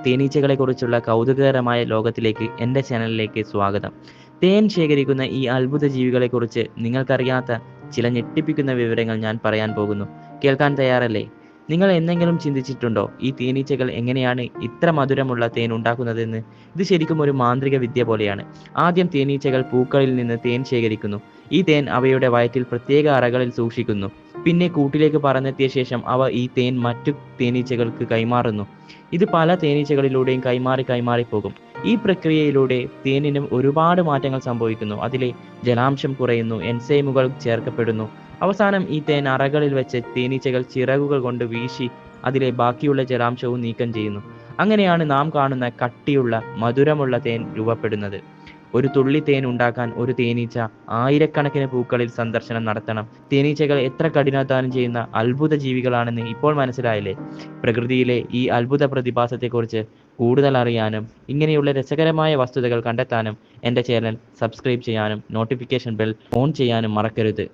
തേനീച്ചകളെക്കുറിച്ചുള്ള കൗതുകകരമായ ലോകത്തിലേക്ക് എൻ്റെ ചാനലിലേക്ക് സ്വാഗതം. തേൻ ശേഖരിക്കുന്ന ഈ അത്ഭുത ജീവികളെക്കുറിച്ച് നിങ്ങൾക്കറിയാത്ത ചില ഞെട്ടിപ്പിക്കുന്ന വിവരങ്ങൾ ഞാൻ പറയാൻ പോകുന്നു. കേൾക്കാൻ തയ്യാറല്ലേ? നിങ്ങൾ എന്തെങ്കിലും ചിന്തിച്ചിട്ടുണ്ടോ ഈ തേനീച്ചകൾ എങ്ങനെയാണ് ഇത്ര മധുരമുള്ള തേൻ ഉണ്ടാക്കുന്നതെന്ന്? ഇത് ശരിക്കും ഒരു മാന്ത്രിക വിദ്യ പോലെയാണ്. ആദ്യം തേനീച്ചകൾ പൂക്കളിൽ നിന്ന് തേൻ ശേഖരിക്കുന്നു. ഈ തേൻ അവയുടെ വയറ്റിൽ പ്രത്യേക അറകളിൽ സൂക്ഷിക്കുന്നു. പിന്നെ കൂട്ടിലേക്ക് പറന്നെത്തിയ ശേഷം അവ ഈ തേൻ മറ്റു തേനീച്ചകൾക്ക് കൈമാറുന്നു. ഇത് പല തേനീച്ചകളിലൂടെയും കൈമാറി പോകും. ഈ പ്രക്രിയയിലൂടെ തേനിന് ഒരുപാട് മാറ്റങ്ങൾ സംഭവിക്കുന്നു. അതിലെ ജലാംശം കുറയുന്നു, എൻസൈമുകൾ ചേർക്കപ്പെടുന്നു. അവസാനം ഈ തേൻ അറകളിൽ വെച്ച് തേനീച്ചകൾ ചിറകുകൾ കൊണ്ട് വീശി അതിലെ ബാക്കിയുള്ള ജലാംശവും നീക്കം ചെയ്യുന്നു. അങ്ങനെയാണ് നാം കാണുന്ന കട്ടിയുള്ള മധുരമുള്ള തേൻ രൂപപ്പെടുന്നത്. ഒരു തുള്ളി തേൻ ഉണ്ടാക്കാൻ ഒരു തേനീച്ച ആയിരക്കണക്കിന് പൂക്കളിൽ സന്ദർശനം നടത്തണം. തേനീച്ചകൾ എത്ര കഠിനാധ്വാനം ചെയ്യുന്ന അത്ഭുത ജീവികളാണെന്ന് ഇപ്പോൾ മനസ്സിലായില്ലേ? പ്രകൃതിയിലെ ഈ അത്ഭുത പ്രതിഭാസത്തെക്കുറിച്ച് കൂടുതൽ അറിയാനും ഇങ്ങനെയുള്ള രസകരമായ വസ്തുതകൾ കണ്ടെത്താനും എൻ്റെ ചാനൽ സബ്സ്ക്രൈബ് ചെയ്യാനും നോട്ടിഫിക്കേഷൻ ബെൽ ഓൺ ചെയ്യാനും മറക്കരുത്.